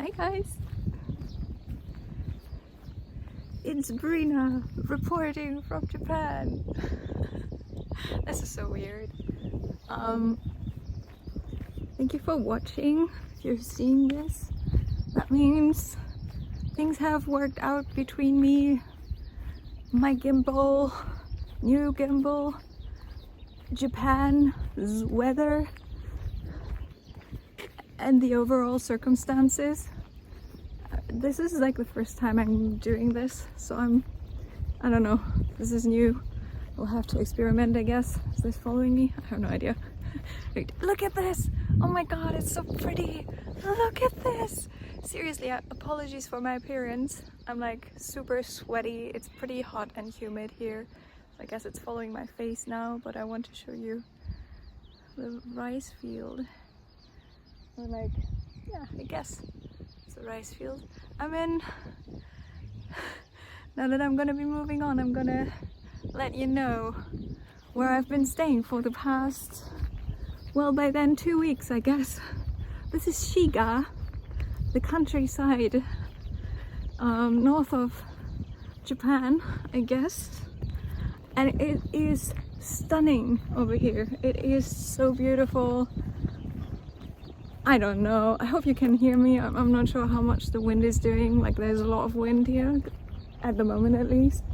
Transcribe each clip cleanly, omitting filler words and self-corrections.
Hi guys! It's Brina reporting from Japan. This is so weird. Thank you for watching. If you're seeing this, that means things have worked out between me, my gimbal, new gimbal, Japan's weather, and the overall circumstances. This is like the first time I'm doing this, so I don't know, this is new. We'll have to experiment, I guess. Is this following me? I have no idea. Wait, look at this! Oh my god, it's so pretty! Look at this! Seriously, apologies for my appearance. I'm like super sweaty. It's pretty hot and humid here. I guess it's following my face now, but I want to show you the rice field. Or like, yeah, I guess it's a rice field. Now that I'm gonna be moving on, I'm gonna let you know where I've been staying for the past, well, by then 2 weeks, I guess. This is Shiga, the countryside north of Japan, I guess. And it is stunning over here. It is so beautiful. I don't know. I hope you can hear me. I'm not sure how much the wind is doing. Like, there's a lot of wind here, at the moment at least.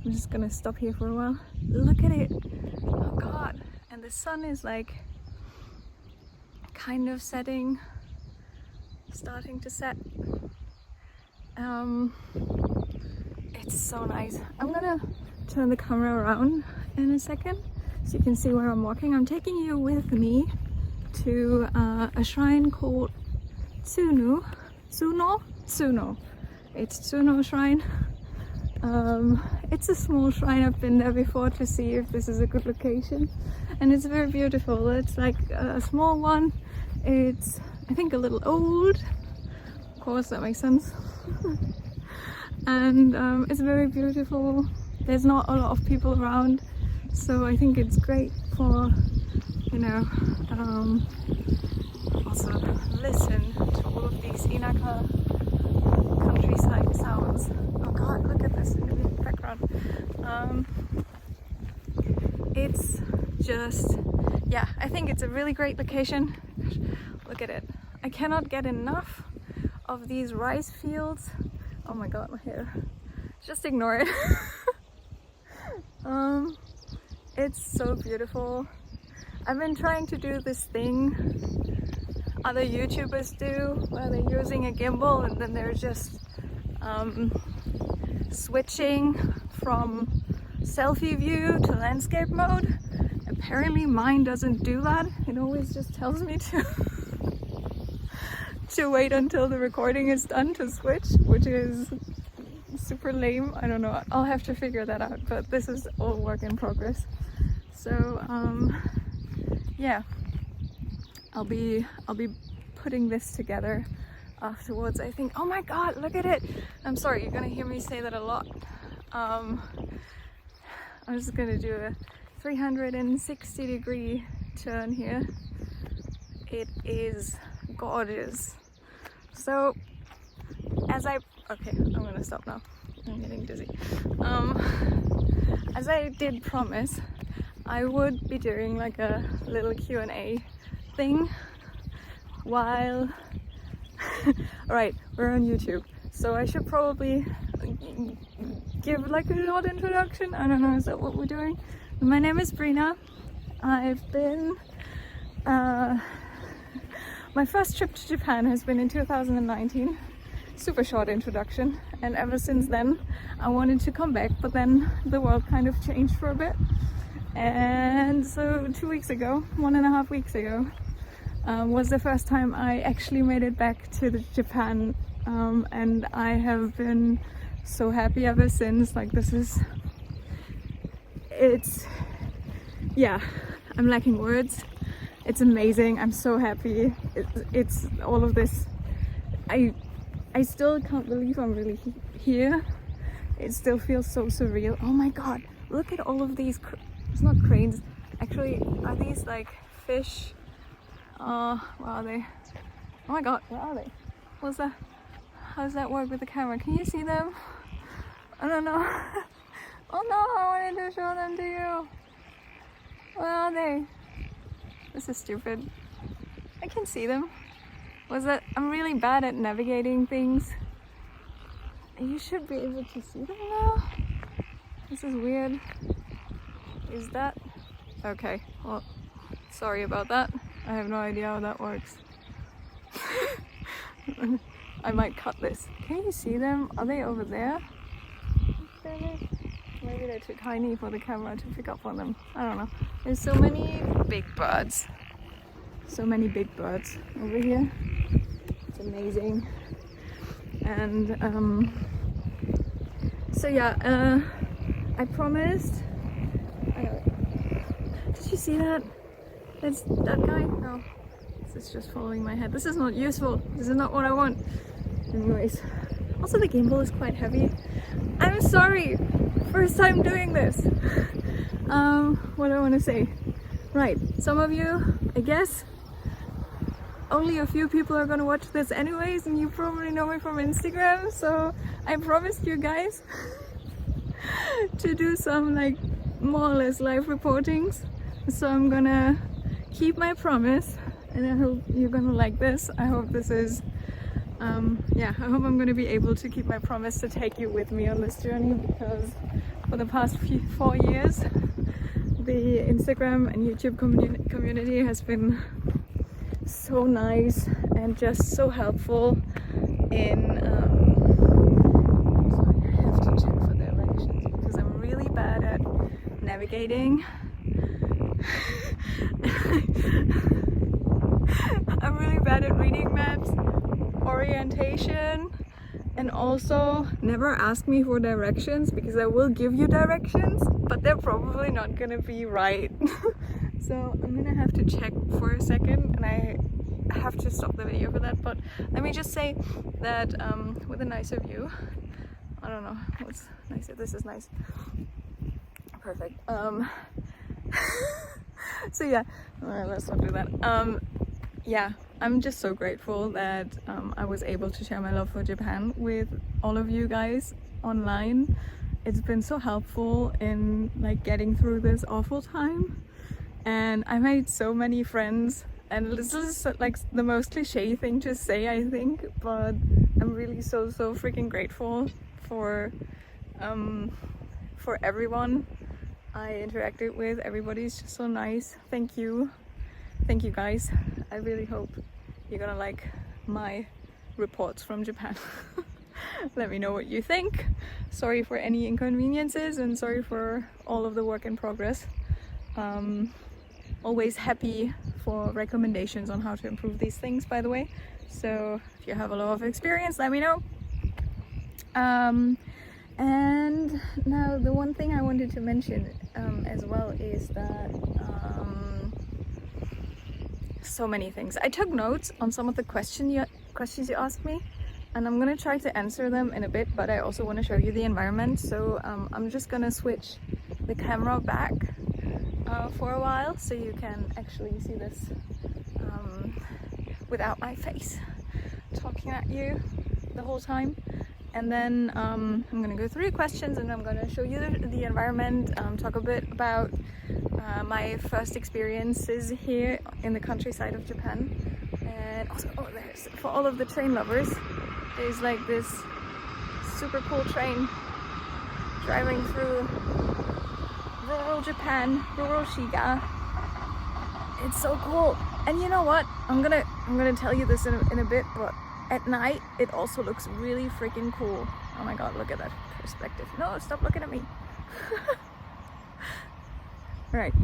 I'm just gonna stop here for a while. Look at it. Oh god. And the sun is like kind of setting, starting to set. It's so nice. I'm gonna turn the camera around in a second so you can see where I'm walking. I'm taking you with me to a shrine called Tsuno. It's Tsuno Shrine. It's a small shrine. I've been there before to see if this is a good location, and it's very beautiful. It's like a small one. It's, I think, a little old. Of course, that makes sense. And it's very beautiful. There's not a lot of people around, so I think it's great for, you know, also listen to all of these Inaka countryside sounds. Oh god, look at this in the background. It's just, yeah, I think it's a really great location. Gosh, look at it. I cannot get enough of these rice fields. Oh my god, my hair. Just ignore it. It's so beautiful. I've been trying to do this thing other YouTubers do, where they're using a gimbal and then they're just switching from selfie view to landscape mode. Apparently mine doesn't do that. It always just tells me to wait until the recording is done to switch, which is super lame. I don't know, I'll have to figure that out, but this is all work in progress. So yeah, I'll be putting this together afterwards, I think. Oh my god, look at it! I'm sorry, you're gonna hear me say that a lot. I'm just gonna do a 360-degree turn here. It is gorgeous. So okay, I'm gonna stop now. I'm getting dizzy. As I did promise, I would be doing like a little Q&A thing while alright, we're on YouTube, so I should probably give like a short introduction. I don't know, is that what we're doing? My name is Brina. I've been my first trip to Japan has been in 2019. Super short introduction, and ever since then I wanted to come back, but then the world kind of changed for a bit. And so 2 weeks ago, 1.5 weeks ago, was the first time I actually made it back to Japan, and I have been so happy ever since. Like, it's, yeah, I'm lacking words. It's amazing. I'm so happy. It's all of this. I still can't believe I'm really here. It still feels so surreal. Oh my god, look at all of these it's not cranes, actually. Are these like fish? Where are they? Oh my god, where are they? What's that? How does that work with the camera? Can you see them? I don't know. Oh no, I wanted to show them to you. Where are they? This is stupid. I can see them. Was that? I'm really bad at navigating things. You should be able to see them now. This is weird. Is that? Okay, well, sorry about that. I have no idea how that works. I might cut this. Can you see them? Are they over there? Maybe they're too tiny for the camera to pick up on them. I don't know. There's so many big birds. So many big birds over here. It's amazing. And so yeah, I promised. Did you see that? That's that guy? No. This is just following my head. This is not useful. This is not what I want. Anyways. Also the gimbal is quite heavy. I'm sorry. First time doing this. What do I want to say? Right. Some of you, I guess, only a few people are gonna watch this anyways, and you probably know me from Instagram, so I promised you guys to do some like more or less live reportings. So I'm gonna keep my promise, and I hope you're gonna like this. I hope this is yeah, I hope I'm gonna be able to keep my promise to take you with me on this journey, because for the past 4 years the Instagram and YouTube community has been so nice and just so helpful in sorry, I have to check for directions because I'm really bad at navigating. I'm really bad at reading maps, orientation, and also never ask me for directions, because I will give you directions but they're probably not gonna be right. So I'm gonna have to check for a second, and I have to stop the video for that. But let me just say that with a nicer view, I don't know what's nicer. This is nice. Perfect. So yeah, let's not do that. Yeah, I'm just so grateful that I was able to share my love for Japan with all of you guys online. It's been so helpful in like getting through this awful time, and I made so many friends. And this is like the most cliche thing to say, I think, but I'm really so freaking grateful for everyone I interacted with. Everybody's just so nice. Thank you guys. I really hope you're gonna like my reports from Japan. Let me know what you think. Sorry for any inconveniences, and sorry for all of the work in progress. Always happy for recommendations on how to improve these things, by the way. So if you have a lot of experience, let me know. And now the one thing I wanted to mention as well is that so many things. I took notes on some of the questions you asked me, and I'm gonna try to answer them in a bit, but I also want to show you the environment. So I'm just gonna switch the camera back for a while so you can actually see this without my face talking at you the whole time. And then I'm gonna go through questions, and I'm gonna show you the environment, talk a bit about my first experiences here in the countryside of Japan. And also, there's, for all of the train lovers, there's like this super cool train driving through rural Japan, rural Shiga. It's so cool. And you know what? I'm gonna tell you this in a bit, but at night it also looks really freaking cool. Oh my god, look at that perspective. No, stop looking at me. Right.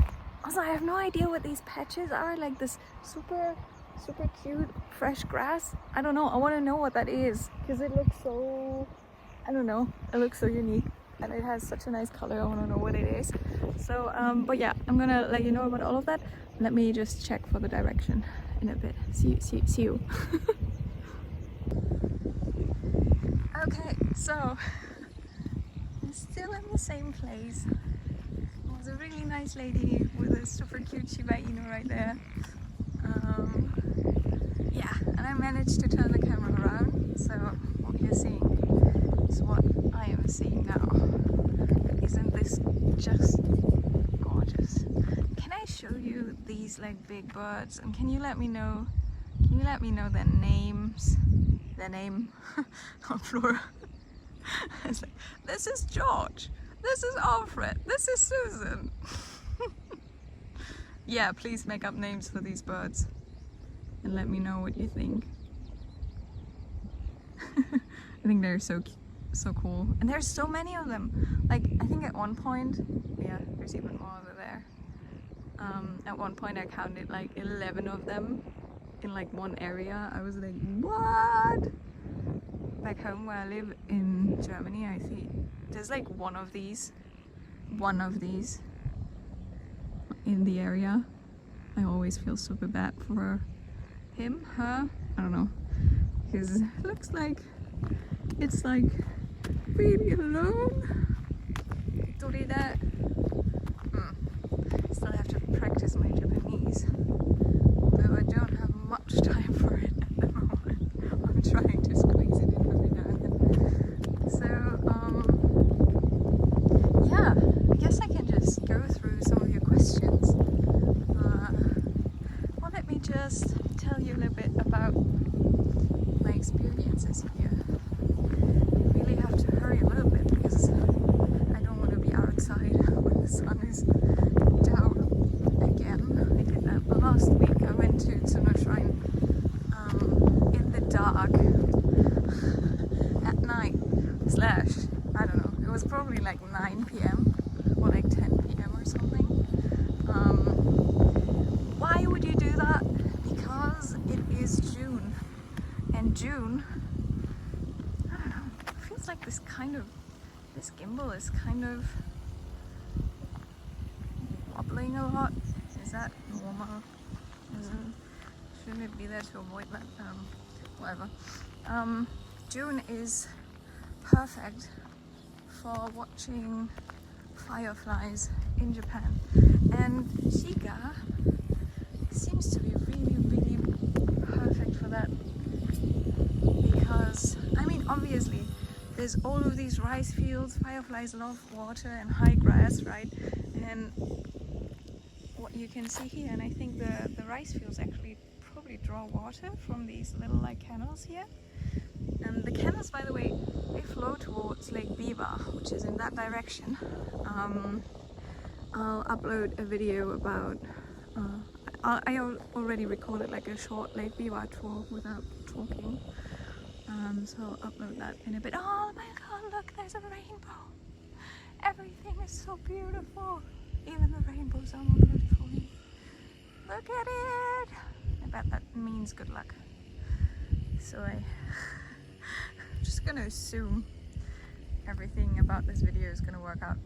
Also, I have no idea what these patches are, like this super cute fresh grass. I don't know. I want to know what that is, because it looks so, I don't know, it looks so unique, and it has such a nice color. I want to know what it is. So but yeah, I'm gonna let you know about all of that. Let me just check for the direction in a bit. See you. Okay, so I'm still in the same place. There's a really nice lady with a super cute Shiba Inu right there. Yeah, and I managed to turn the camera around these like big birds, and can you let me know their names? Their name on Flora. It's like, this is George, this is Alfred, this is Susan. Yeah, please make up names for these birds and let me know what you think. I think they're so cool, and there's so many of them. Like, I think at one point, yeah, there's even more over there. At one point I counted like 11 of them in like one area. I was like, what? Back home where I live in Germany, I see there's like one of these in the area. I always feel super bad for him, her, I don't know, because it looks like it's like really alone. Tori that. Still have to practice my Japanese, although I don't have much time for it at the moment. I'm trying to squeeze it in every now and then. So yeah, I guess I can just go through some of your questions. Well, let me just tell you a little bit about my experiences here. I really have to hurry a little bit because I don't want to be outside when the sun is down again. I did that last week. I went to Tsuno Shrine in the dark at night / I don't know, it was probably like 9 p.m. or like 10 p.m. or something. Why would you do that? Because it is June, and June, I don't know, it feels like this gimbal is kind of wobbling a lot. Is that normal? Shouldn't it be there to avoid that? Whatever. June is perfect for watching fireflies in Japan, and Shiga seems to be really perfect for that, because I mean, obviously there's all of these rice fields. Fireflies love water and high grass, right? And what you can see here, and I think the rice fields actually probably draw water from these little like canals here. And the canals, by the way, they flow towards Lake Biwa, which is in that direction. I'll upload a video about I already recorded like a short Lake Biwa tour without talking, so I'll upload that in a bit. Oh my god, look, there's a rainbow. Everything is so beautiful. Even the rainbows are more beautiful. Look at it. I bet that means good luck. So I'm just gonna assume everything about this video is gonna work out.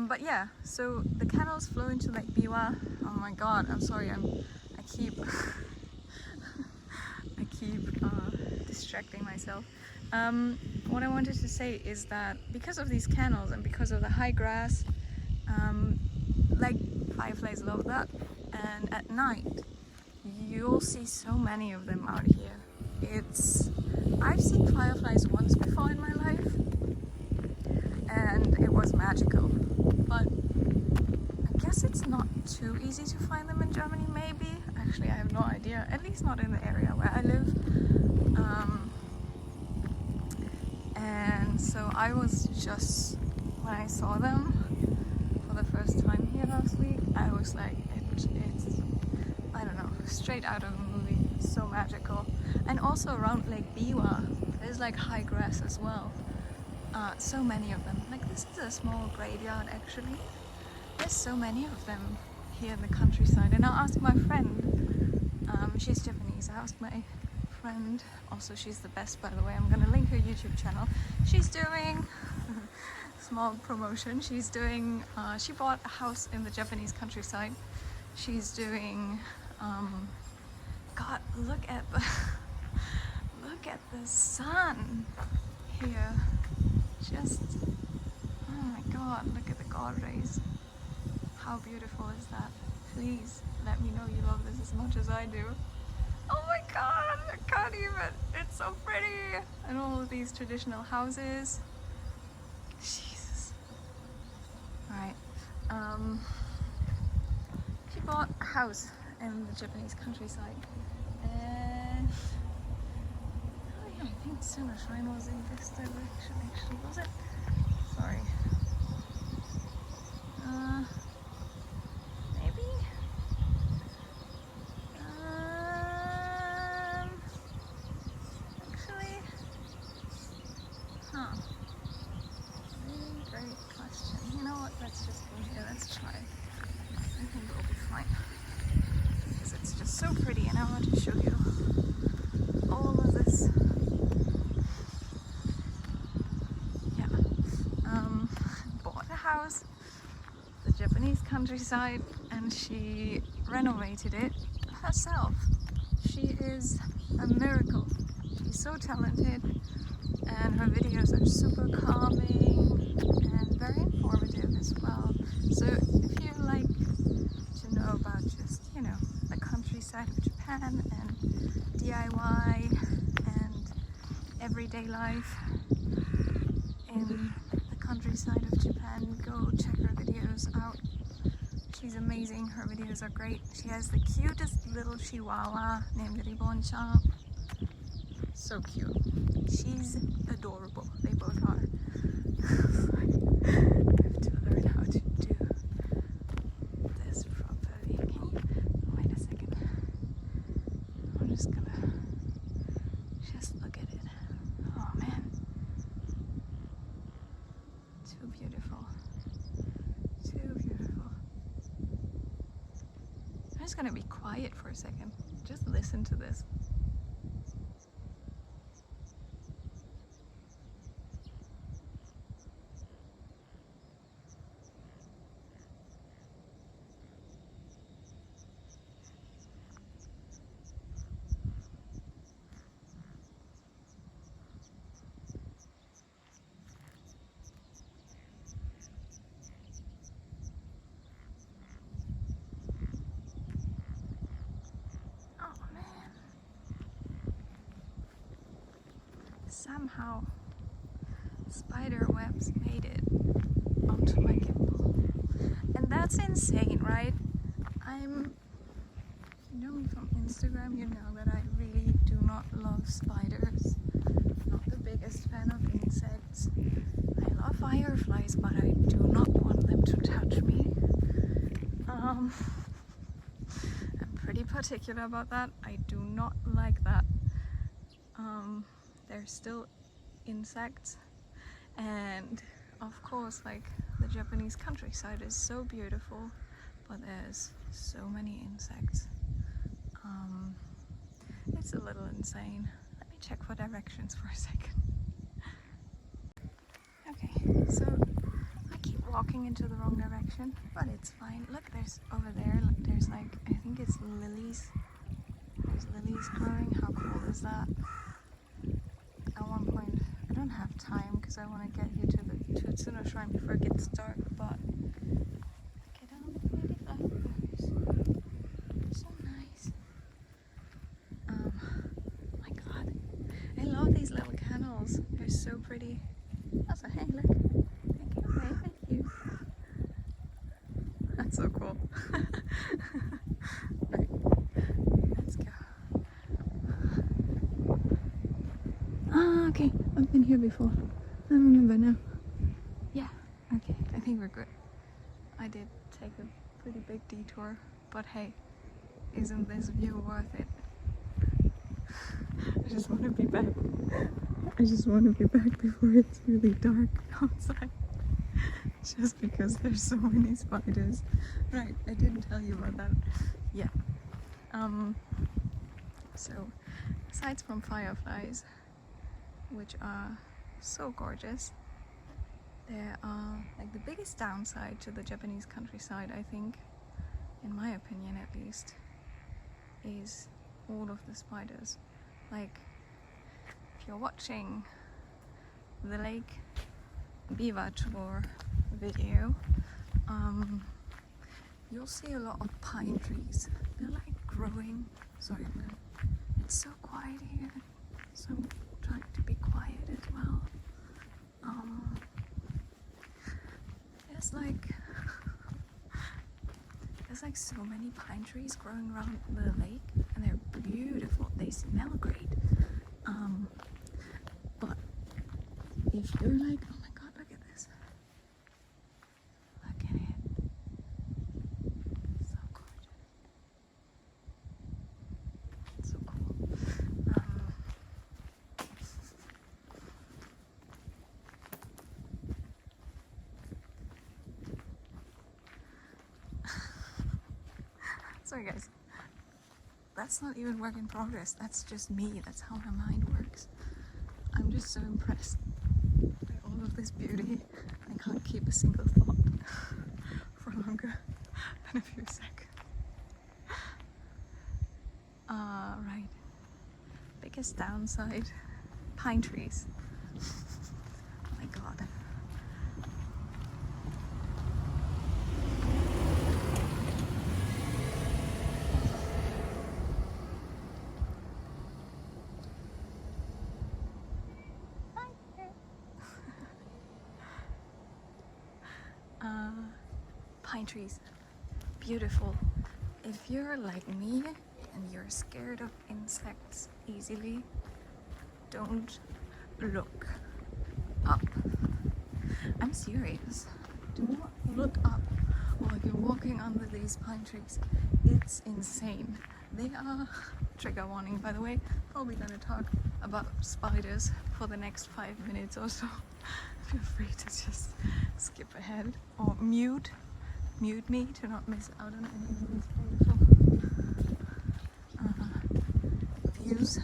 But yeah, so the canals flow into Lake Biwa. Oh my god, I'm sorry, I keep distracting myself. What I wanted to say is that because of these canals and because of the high grass, like fireflies love that, and at night you'll see so many of them out here. I've seen fireflies once before in my life, and it was magical, but I guess it's not too easy to find them in Germany, maybe. Actually, I have no idea, at least not in the area where I live. And so I was just, when I saw them for the first time here last week, I was like, it's I don't know, straight out of a movie. It's so magical. And also around Lake Biwa, there's like high grass as well. So many of them. Like, this is a small graveyard actually. There's so many of them here in the countryside. And I'll ask my friend, she's Japanese, I asked my friend, also she's the best, by the way, I'm gonna link her YouTube channel. She's doing small promotion. She's doing she bought a house in the Japanese countryside. She's doing god, look at the sun here. Just, oh my god, look at the god rays. How beautiful is that? Please let me know you love this as much as I do. Oh my god, I can't even. It's so pretty. And all of these traditional houses. Jesus. Alright. Should bought a house in the Japanese countryside, and oh yeah, I think Tsuno Shrine was in this direction actually, was it? Sorry. Maybe? Actually, huh. Very great question. You know what, let's just go here, let's try. I think we'll be fine. Because it's just so pretty and I want to show you all of this. Yeah. Bought a house, the Japanese countryside, and she renovated it herself. She is a miracle. She's so talented and her videos are super calming and very informative as well. So if you like to know about just, you know, the countryside of Japan and DIY and everyday life in the countryside of Japan, go check her videos out. She's amazing, her videos are great. She has the cutest little chihuahua named Ribbon-chan. So cute. She's adorable. They both are. I have to learn how to do this properly. Can you wait a second? I'm just gonna look at it. Oh man. Too beautiful. Too beautiful. I'm just gonna be quiet for a second. Just listen to this. Somehow spider webs made it onto my gimbal, and that's insane, right? You know me from Instagram, you know that I really do not love spiders. Not the biggest fan of insects. I love fireflies, but I do not want them to touch me. I'm pretty particular about that. I do not like that. They're still insects, and of course, like, the Japanese countryside is so beautiful, but there's so many insects. It's a little insane. Let me check for directions for a second. Okay, so I keep walking into the wrong direction, but it's fine. Look, there's over there, there's like, I think it's lilies. There's lilies growing. How cool is that? At one point, I don't have time because I want to get you to Tsuno Shrine before it gets dark, but look at all the pretty flowers. So nice. My god, I love these little canals. They're so pretty. Also, hey, look. Thank you. Hey, thank you. That's so cool. Right, let's go. Ah, okay. I've been here before. I remember now. Yeah, okay. I think we're good. I did take a pretty big detour, but hey, isn't this view worth it? I just want to be back. I just want to be back before it's really dark outside. Just because there's so many spiders. Right, I didn't tell you about that. Yeah. So, aside from fireflies, which are so gorgeous, there are, like, the biggest downside to the Japanese countryside, I think, in my opinion at least, is all of the spiders. Like, if you're watching the Lake Beaver Tour video, you'll see a lot of pine trees. They're like growing. Sorry, it's so quiet here, so I'm trying to be quiet as well. There's like so many pine trees growing around the lake, and they're beautiful. They smell great. But if you're like, oh my god, look at this. Look at it. So gorgeous. So cool. Sorry guys, that's not even work in progress, that's just me, that's how my mind works. I'm just so impressed by all of this beauty. I can't keep a single thought for longer than a few seconds. Right. Biggest downside, pine trees. Oh my god. Pine trees, beautiful. If you're like me and you're scared of insects easily, don't look up. I'm serious. Do not look up while you're walking under these pine trees. It's insane. They are, trigger warning by the way, probably gonna talk about spiders for the next 5 minutes or so. Feel free to just skip ahead or mute me to not miss out on any of these beautiful views.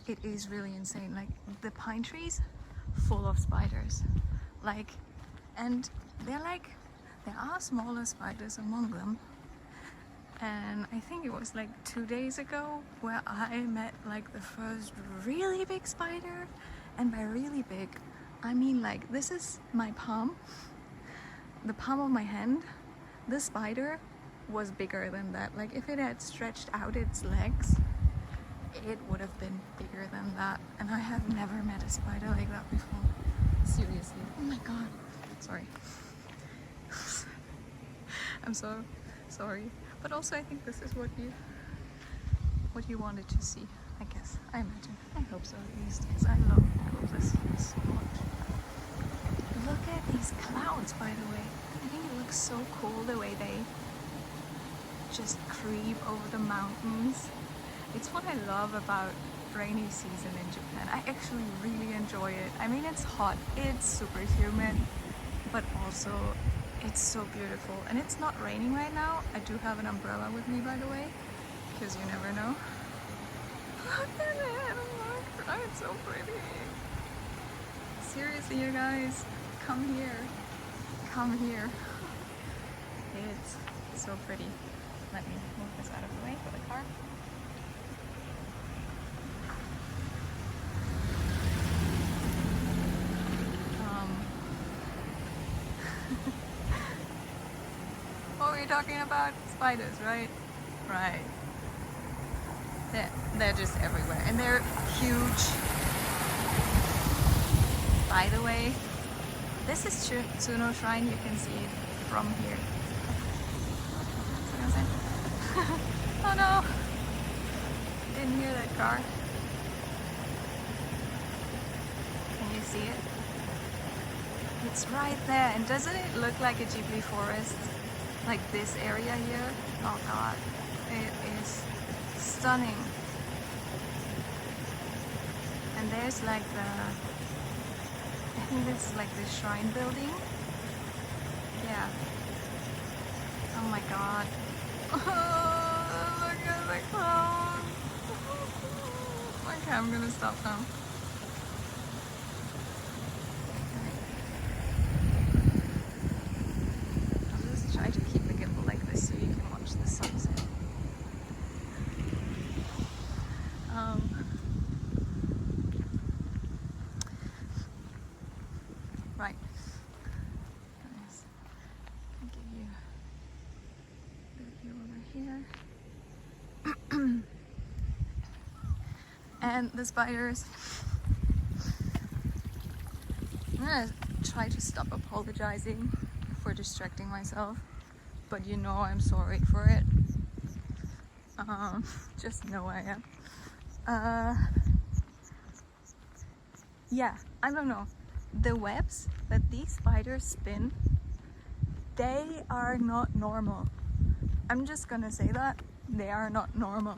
It is really insane, like the pine trees full of spiders, like, and there are smaller spiders among them. And I think it was like 2 days ago where I met like the first really big spider. And by really big, I mean like this is my palm, the palm of my hand. The spider was bigger than that. Like if it had stretched out its legs, it would have been bigger than that. And I have never met a spider like that before. Seriously. Oh my god. Sorry. I'm so sorry. But also I think this is what you wanted to see, I guess. I imagine. I hope so at least, because I love all of this so much. Look at these clouds, by the way. I think it looks so cool the way they just creep over the mountains. It's what I love about rainy season in Japan. I actually really enjoy it. I mean, it's hot, it's super humid, but also it's so beautiful. And it's not raining right now. I do have an umbrella with me, by the way, because you never know. Look at it! Oh my god, it's so pretty. Seriously, you guys, come here. Come here. It's so pretty. Let me move this out of the way for the car. What were you talking about? Spiders, right? Right. They're just everywhere, and they're huge. By the way, this is Tsuno Shrine. You can see it from here. Oh no! Didn't hear that car. Can you see it? It's right there, and doesn't it look like a Ghibli forest? Like this area here? Oh god, it is stunning. And there's like I think this is like the shrine building. Yeah. Oh my god. Oh, look at the clouds. Okay, I'm gonna stop now. I'll just try to keep the gimbal like this so you can watch the sunset. Right. Nice. I'll give you a view over here. And the spiders. I'm gonna try to stop apologizing for for distracting myself, but you know I'm sorry for it. Just know I am. Yeah, I don't know. The webs that these spiders spin, they are not normal. I'm just gonna say that. They are not normal.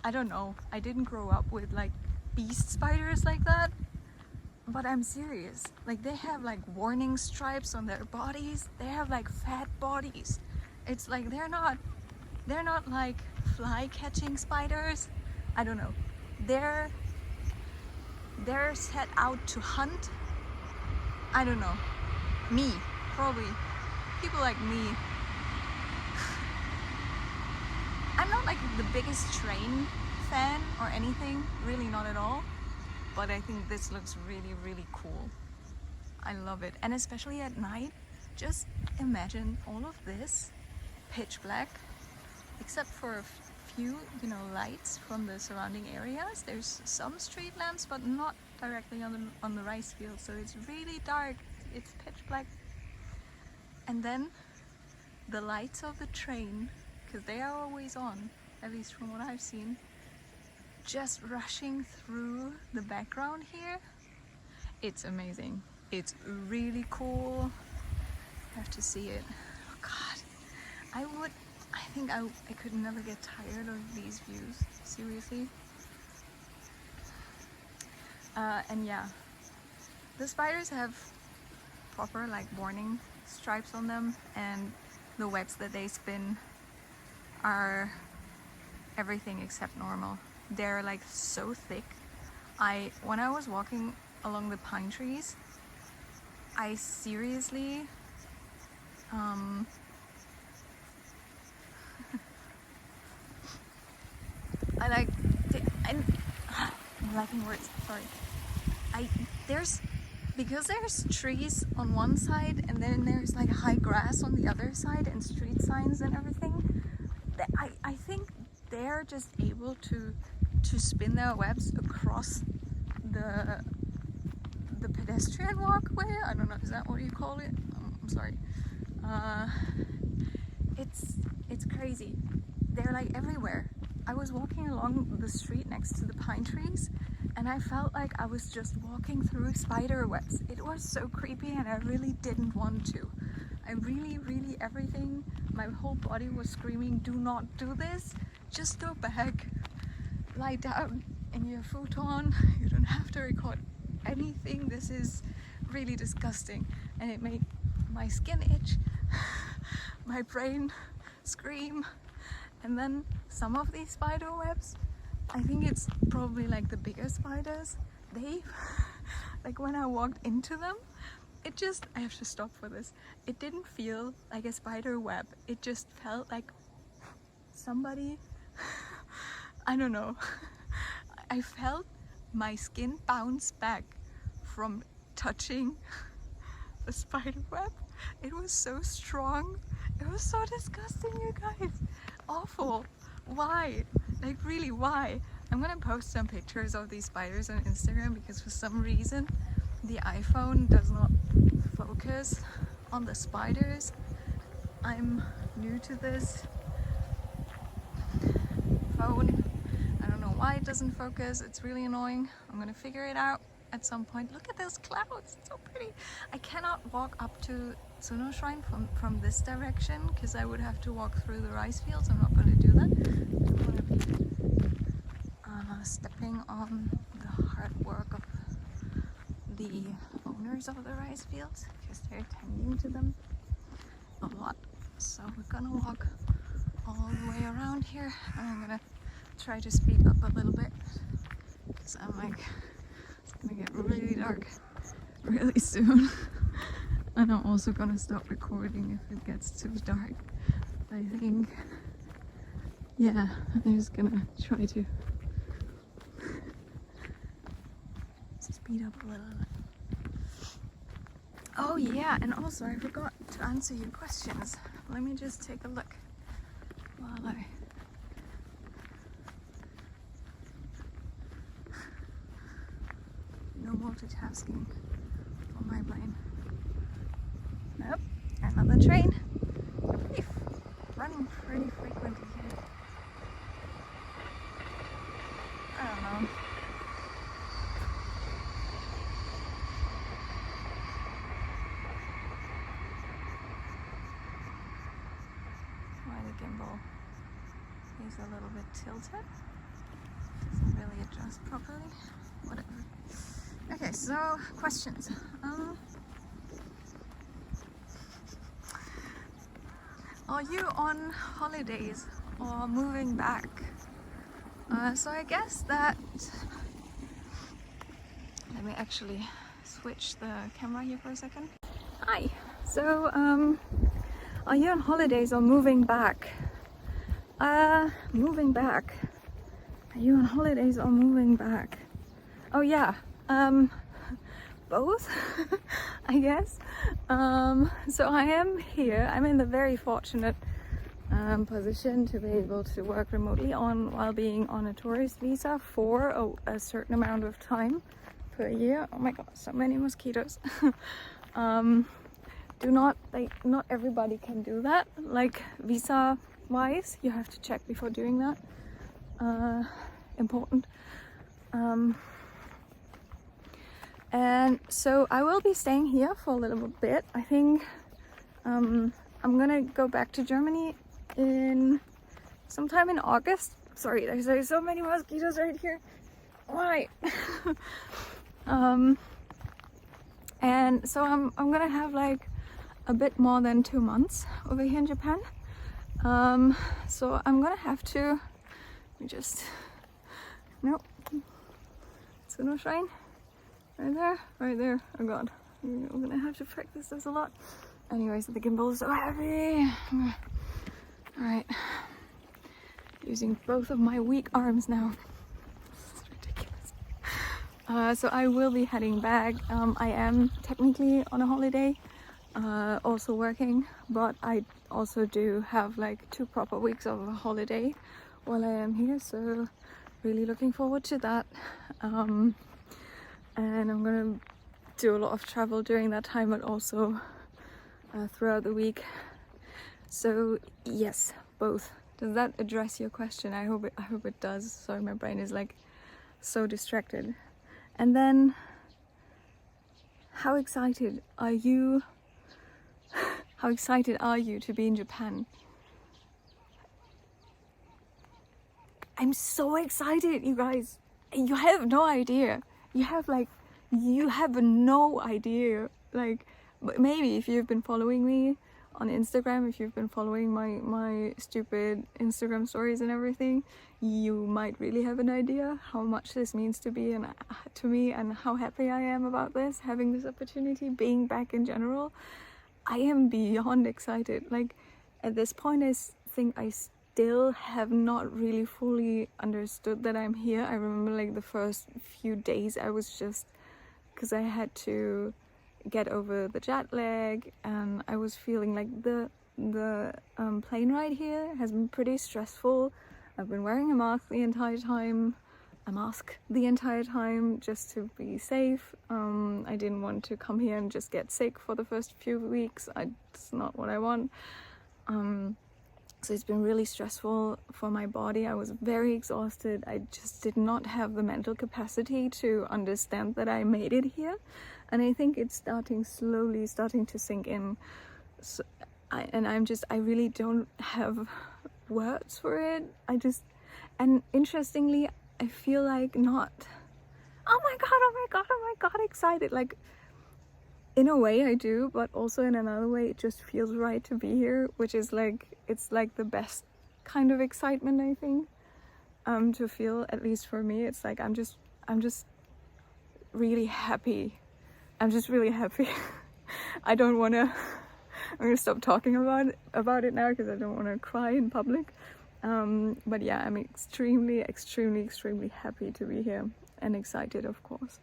I don't know. I didn't grow up with like beast spiders like that. But I'm serious. Like they have like warning stripes on their bodies. They have like fat bodies. It's like they're not like fly catching spiders. I don't know. They're set out to hunt. I don't know. Me, probably. People like me. I'm not like the biggest train fan or anything, really not at all. But I think this looks really, really cool. I love it. And especially at night, just imagine all of this pitch black, except for a few, you know, lights from the surrounding areas. There's some street lamps, but not directly on the rice field. So it's really dark. It's pitch black. And then the lights of the train, because they are always on, at least from what I've seen, just rushing through the background here. It's amazing. It's really cool. You have to see it. Oh God, I think I could never get tired of these views, seriously. And yeah, the spiders have proper like warning stripes on them, and the webs that they spin are everything except normal. They're like so thick. When I was walking along the pine trees, I seriously I'm lacking words, sorry. Because there's trees on one side and then there's like high grass on the other side and street signs and everything, I think they're just able to spin their webs across the pedestrian walkway. I don't know, is that what you call it? I'm sorry. It's crazy. They're like everywhere. I was walking along the street next to the pine trees and I felt like I was just walking through spider webs. It was so creepy and I really didn't want to. I really, everything, my whole body was screaming, do not do this. Just go back, lie down in your futon. You don't have to record anything. This is really disgusting and it made my skin itch, my brain scream. And then some of these spider webs, I think it's probably like the bigger spiders, they, like when I walked into them, it just, I have to stop for this, it didn't feel like a spider web, it just felt like somebody, I don't know, I felt my skin bounce back from touching the spider web. It was so strong, it was so disgusting, you guys. Awful. Why? Like really, why? I'm gonna post some pictures of these spiders on Instagram because for some reason the iPhone does not focus on the spiders. I'm new to this phone. I don't know why it doesn't focus. It's really annoying. I'm gonna figure it out at some point. Look at those clouds, it's so pretty. I cannot walk up to Tsuno Shrine from this direction because I would have to walk through the rice fields. I'm not going to do that. I don't want to be stepping on the hard work of the owners of the rice fields because they're tending to them a lot. So we're gonna walk all the way around here and I'm gonna try to speed up a little bit because I'm like, it's gonna get really dark really soon. And I'm also gonna stop recording if it gets too dark. I think, yeah, I'm just gonna try to speed up a little. Oh yeah, and also I forgot to answer your questions. Let me just take a look while I... No multitasking for my brain. Nope, another the train. Running pretty frequently here. I don't know. Why the gimbal is a little bit tilted. Doesn't really adjust properly. Whatever. Okay, so questions. Are you on holidays or moving back? So I guess that... Let me actually switch the camera here for a second. Hi! So, are you on holidays or moving back? Moving back. Are you on holidays or moving back? Oh yeah, both, I guess. So I am here. I'm in the very fortunate position to be able to work remotely while being on a tourist visa for a certain amount of time per year. Oh my god, so many mosquitoes. Not everybody can do that. Like visa wise, you have to check before doing that. Important. And so I will be staying here for a little bit. I think I'm gonna go back to Germany in sometime in August. Sorry, there's so many mosquitoes right here. Why? And so I'm gonna have like a bit more than 2 months over here in Japan. So I'm gonna have to nope. Tsuno Shrine. Right there. Oh god, I'm gonna have to practice this a lot. Anyways, the gimbal is so heavy. Alright, using both of my weak arms now. This is ridiculous. So I will be heading back. I am technically on a holiday, also working, but I also do have like 2 proper weeks of a holiday while I am here, so really looking forward to that. And I'm gonna do a lot of travel during that time, but also throughout the week. So yes, both. Does that address your question? I hope it does. Sorry, my brain is like so distracted. And then, how excited are you? How excited are you to be in Japan? I'm so excited, you guys. You have no idea. You have no idea. Like, maybe if you've been following me on Instagram, if you've been following my stupid Instagram stories and everything, you might really have an idea how much this means to me and how happy I am about this, having this opportunity, being back in general. I am beyond excited. Like, at this point, I think I still have not really fully understood that I'm here. I remember like the first few days I was just, because I had to get over the jet lag, and I was feeling like the plane ride here has been pretty stressful. I've been wearing a mask the entire time, just to be safe. I didn't want to come here and just get sick for the first few weeks. It's not what I want. So it's been really stressful for my body. I was very exhausted. I just did not have the mental capacity to understand that I made it here. And I think it's slowly starting to sink in. So I really don't have words for it. And interestingly, I feel like not, oh my god, excited. Like, in a way I do, but also in another way it just feels right to be here, which is like, it's like the best kind of excitement, I think, to feel, at least for me. It's like I'm just really happy. I'm just really happy. I'm gonna stop talking about it now because I don't want to cry in public. But yeah, I'm extremely happy to be here, and excited, of course.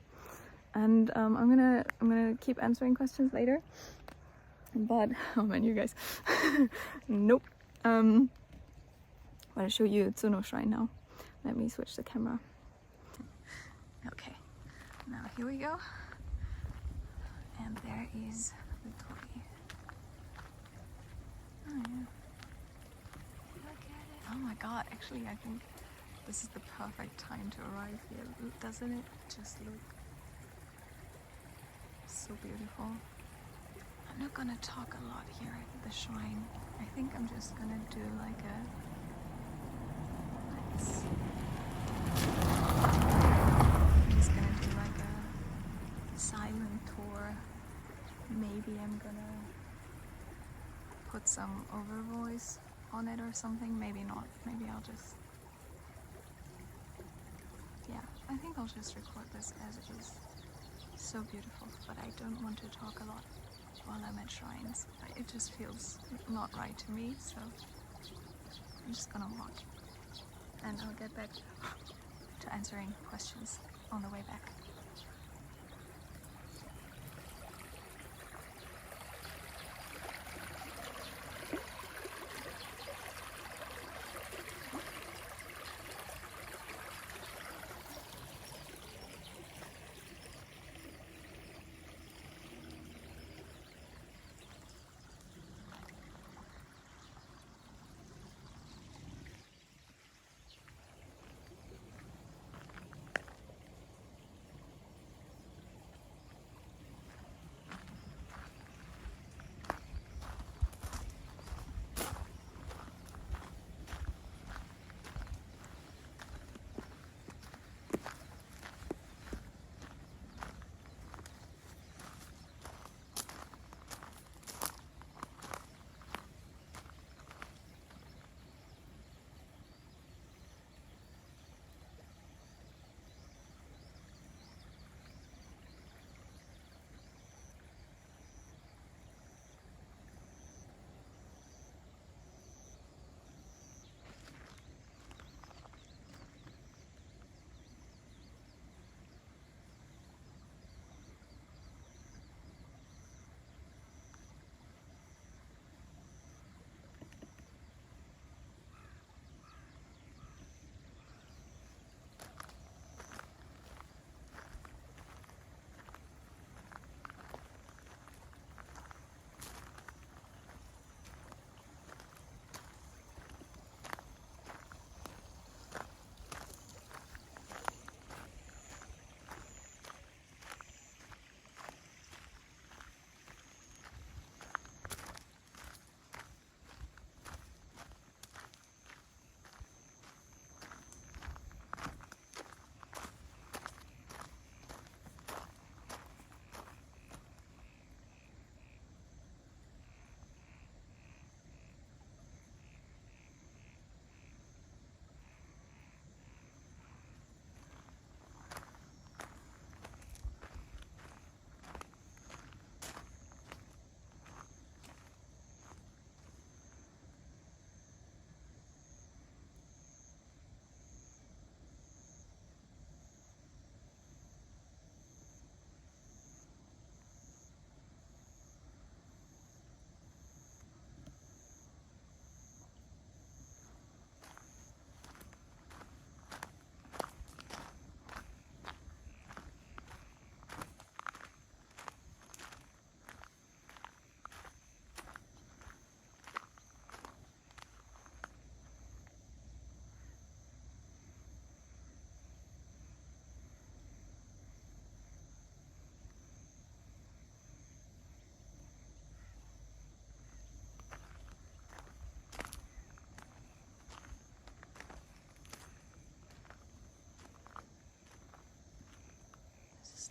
And I'm gonna keep answering questions later. But oh man, you guys, nope. I'm gonna show you Tsuno Shrine now. Let me switch the camera. Okay, now here we go. And there is the torii. Oh yeah. Look at it. Oh my god, actually I think this is the perfect time to arrive here, doesn't it? Just look so beautiful. I'm not gonna talk a lot here at the shrine. I think I'm just gonna do like a I'm just gonna do like a silent tour. Maybe I'm gonna put some over voice on it or something. Maybe not. Maybe I'll just, yeah, I think I'll just record this as it is. So beautiful, but I don't want to talk a lot while I'm at shrines. It just feels not right to me, so I'm just gonna watch. And I'll get back to answering questions on the way back.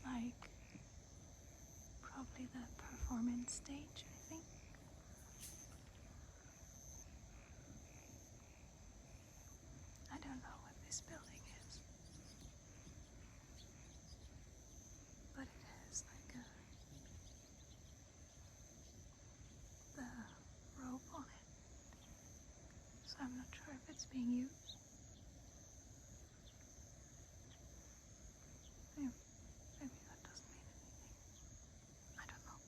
Like probably the performance stage, I think. I don't know what this building is, but it has like the rope on it, so I'm not sure if it's being used. Maybe that doesn't mean anything. I don't know.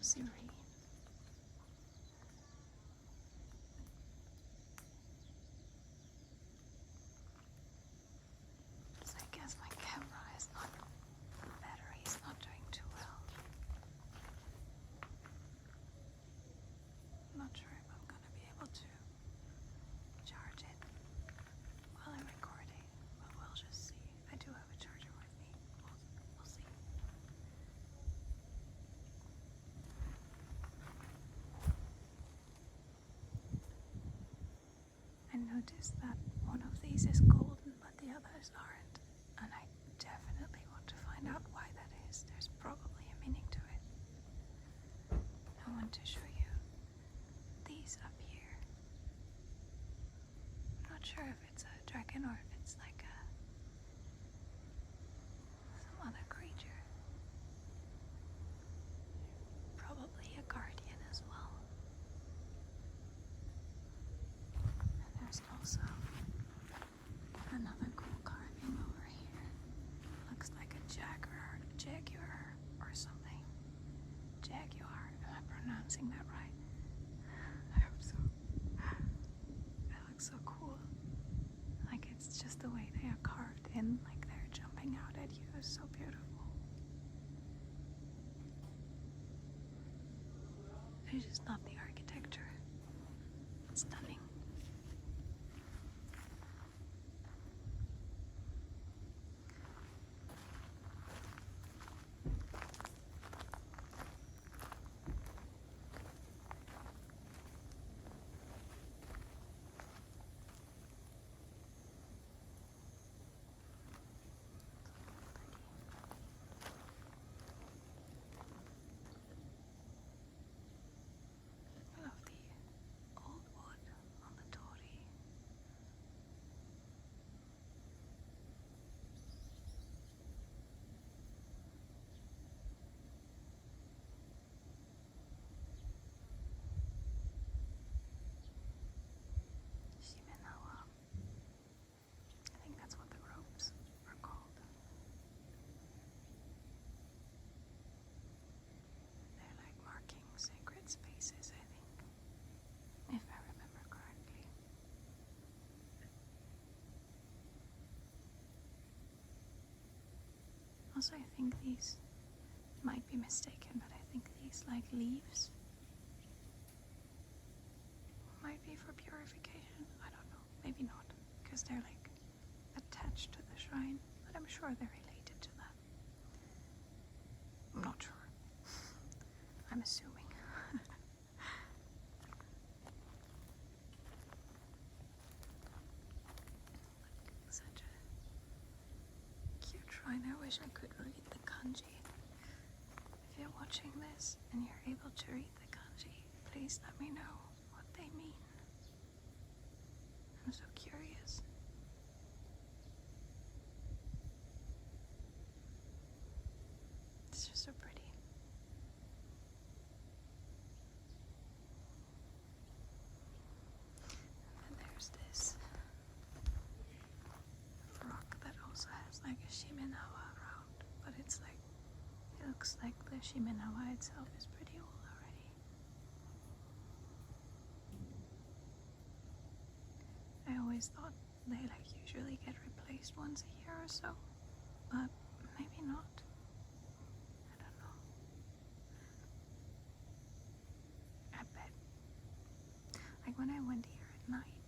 serene. So I guess my camera is not, the battery is not doing too well. I'm not sure if I'm gonna be able to charge it while I'm recording, but we'll just see. I do have a charger with me. We'll see. I noticed that one of these is golden, but the others aren't, and I definitely want to find out why that is. There's probably a meaning to it. I want to show you these up here. I'm not sure if it's a dragon or if it's like some other creature. Probably a guardian as well. And there's also another cool carving over here. Looks like a jaguar or something. Jaguar. Am I pronouncing that right? I hope so. That looks so cool. Like it's just the way they are carved in, like they're jumping out at you. It's so beautiful. It's just not the architecture. It's stunning. I love the old wood on the torii. Shimenawa. I think that's what the ropes are called. They're like marking sacred spaces, I think, if I remember correctly. Also, I think these might be mistaken, but I think these like leaves might be for purification. I don't know, maybe not, because they're like attached to the shrine, but I'm sure they're related to that. I'm not sure. I'm assuming. Such a cute shrine. I wish I could read the kanji. If you're watching this and you're able to read the kanji, please let me know what they mean. I'm so curious. It's just so pretty. And then there's this rock that also has like a shimenawa around, but it's like, it looks like the shimenawa itself is pretty old already. I always thought they like usually get replaced once a year or so, but maybe not. I don't know. I bet. Like when I went here at night,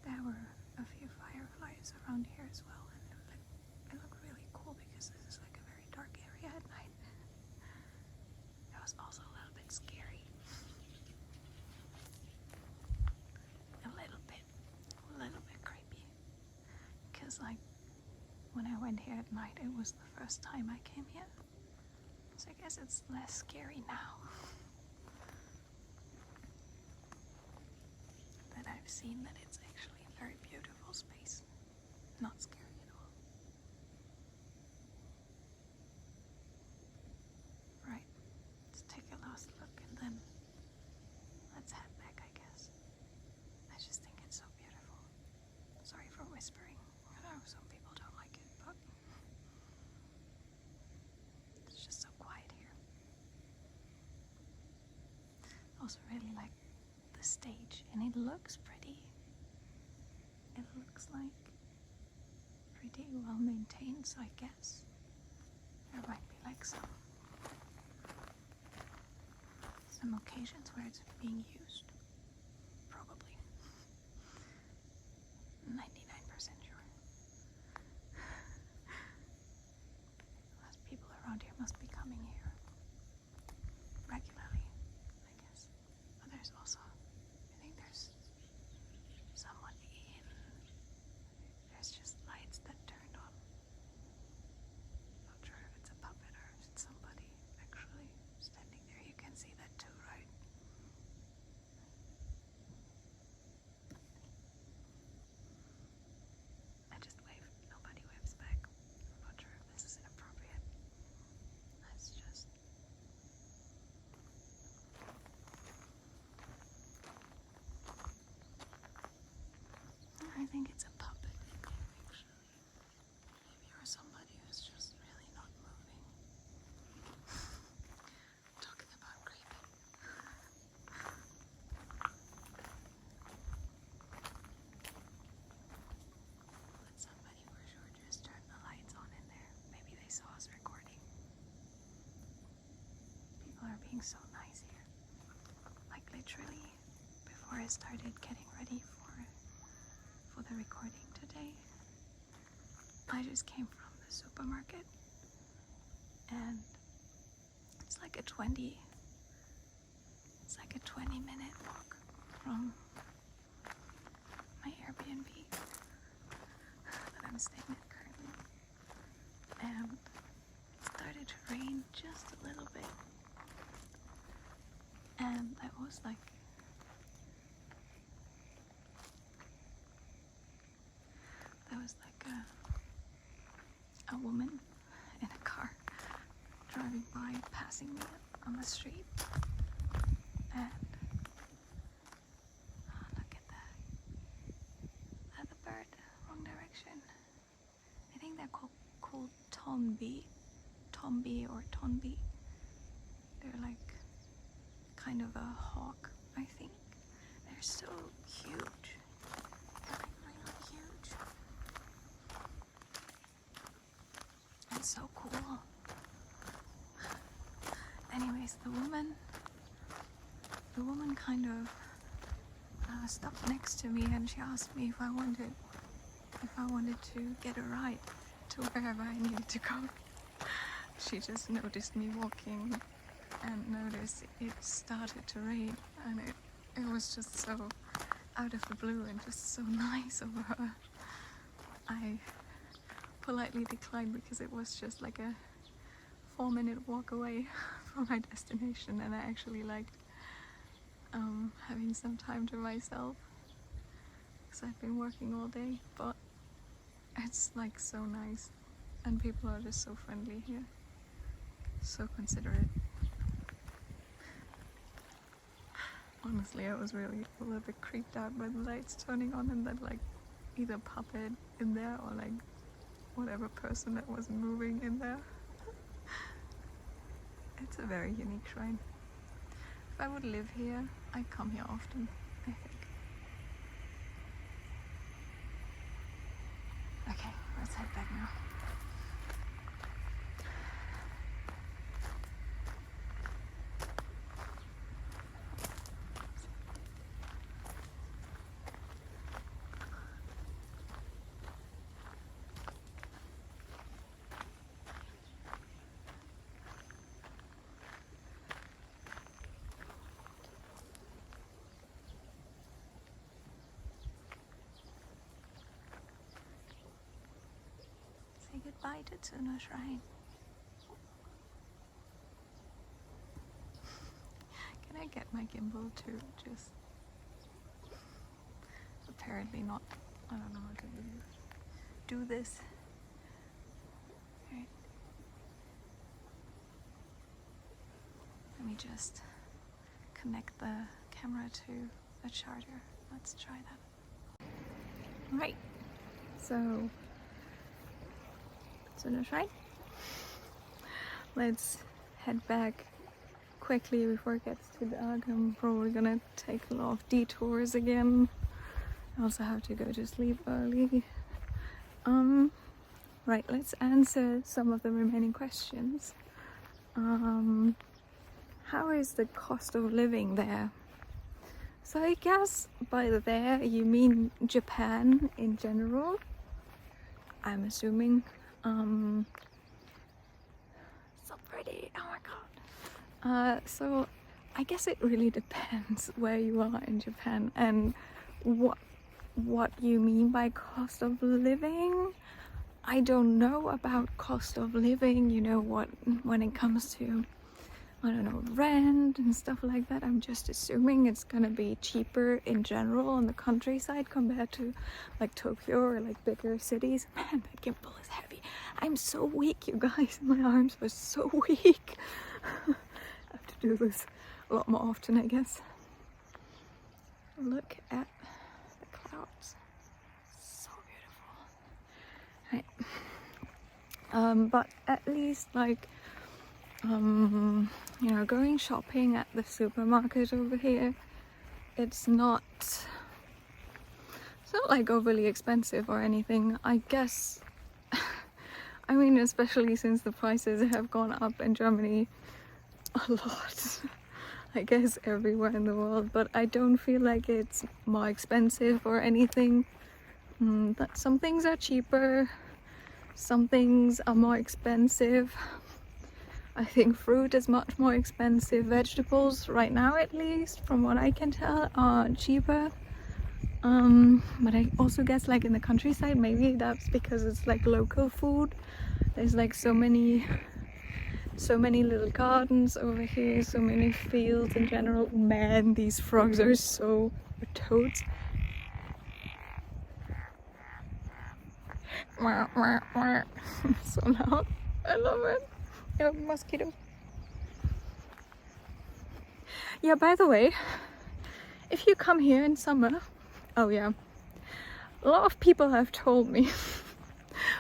there were a few fireflies around here as well, and it looked really cool because this is like a very dark area at night. It was also a little bit scary. A little bit creepy. Because like when I went here at night, it was the first time I came here. So I guess it's less scary now. That I've seen that it's actually a very beautiful space. Not scary at all. Right, let's take a last look and then let's head back, I guess. I just think it's so beautiful. Sorry for whispering. I know some people don't like it, but it's just so quiet here. also really like the stage, and it looks pretty. It looks like pretty well maintained, so I guess there might be like some occasions where it's being used. Probably. 99% sure. Most people around here must be coming here regularly, I guess. But there's also, I think there's someone in. There's just lights that turned on. Not sure if it's a puppet or if it's somebody actually standing there. You can see that too, right? I just waved. Nobody waves back. I'm not sure if this is inappropriate. Let's just... I think it's a puppet, actually. Maybe you're somebody who's just really not moving. Talking about creepy. But somebody for sure just turned the lights on in there. Maybe they saw us recording. People are being so nice here. Like literally, before I started getting ready for the recording today, I just came from the supermarket, and it's like a 20-minute walk from my Airbnb that I'm staying at currently, and it started to rain just a little bit, and that was like a woman in a car driving by, passing me on the street, and look at that. The bird, wrong direction. I think they're called tombi or tonbi. They're like kind of a hawk, I think. They're so huge. They're like really huge. It's so cool. Anyways, the woman kind of stopped next to me, and she asked me if I wanted to get a ride to wherever I needed to go. She just noticed me walking and noticed it started to rain, and it was just so out of the blue and just so nice of her. I politely declined because it was just like a 4-minute walk away from my destination, and I actually liked having some time to myself because I've been working all day. But it's like so nice, and people are just so friendly here, so considerate. Honestly, I was really a little bit creeped out by the lights turning on and that like either puppet in there or like whatever person that wasn't moving in there. It's a very unique shrine. If I would live here, I'd come here often, I think. Okay, let's head back now. Say goodbye to Tsuno Shrine. Can I get my gimbal to just... Apparently not. I don't know how to do this. Right. Let me just connect the camera to the charger. Let's try that. Right. So, Tsuno Shrine. Let's head back quickly before it gets too dark. I'm probably gonna take a lot of detours again. I also have to go to sleep early. Right, let's answer some of the remaining questions. How is the cost of living there? So I guess by there you mean Japan in general, I'm assuming. So pretty, oh my god. So I guess it really depends where you are in Japan and what you mean by cost of living. I don't know about cost of living, you know, what when it comes to, I don't know, rent and stuff like that. I'm just assuming it's gonna be cheaper in general on the countryside compared to like Tokyo or like bigger cities. Man, that gimbal is heavy. I'm so weak, you guys. My arms were so weak. I have to do this a lot more often, I guess. Look at the clouds. So beautiful. Right. But at least like you know, going shopping at the supermarket over here, it's not like overly expensive or anything, I guess. I mean, especially since the prices have gone up in Germany a lot. I guess everywhere in the world, but I don't feel like it's more expensive or anything. But some things are cheaper, some things are more expensive. I think fruit is much more expensive. Vegetables, right now at least, from what I can tell, are cheaper. But I also guess like in the countryside, maybe that's because it's like local food. There's like so many little gardens over here, so many fields in general. Man, these frogs are so, or toads. So loud. I love it. Yeah, mosquitoes. Yeah, by the way, if you come here in summer, oh yeah, a lot of people have told me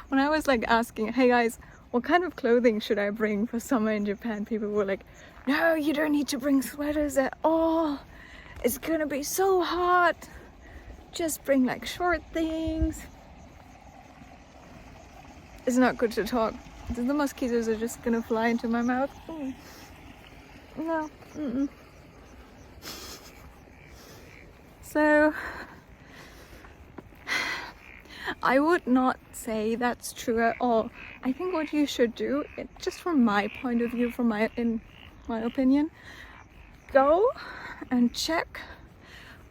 when I was like asking, hey guys, what kind of clothing should I bring for summer in Japan? People were like, no, you don't need to bring sweaters at all. It's gonna be so hot. Just bring like short things. It's not good to talk. The mosquitoes are just gonna fly into my mouth. No. So I would not say that's true at all. I think what you should do, just from my point of view, in my opinion, go and check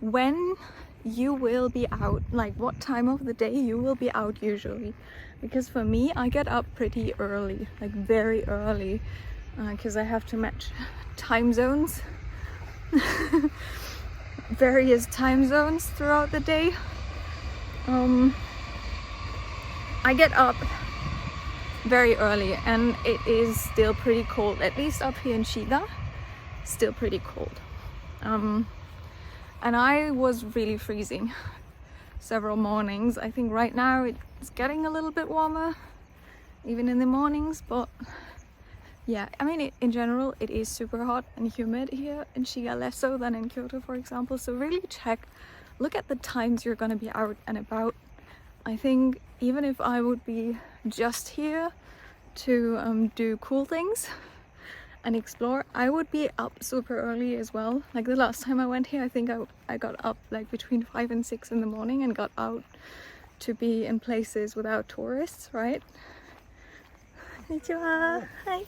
when you will be out, like what time of the day you will be out usually. Because for me, I get up pretty early, like very early, because I have to match time zones, various time zones throughout the day. I get up very early and it is still pretty cold, at least up here in Shiga, still pretty cold. And I was really freezing several mornings. I think right now it's getting a little bit warmer, even in the mornings, but yeah, I mean, in general, it is super hot and humid here in Shiga, less so than in Kyoto, for example. So really look at the times you're gonna be out and about. I think even if I would be just here to do cool things and explore, I would be up super early as well. Like the last time I went here, I think I got up like between 5 and 6 in the morning and got out to be in places without tourists, right? Konnichiwa. Hi.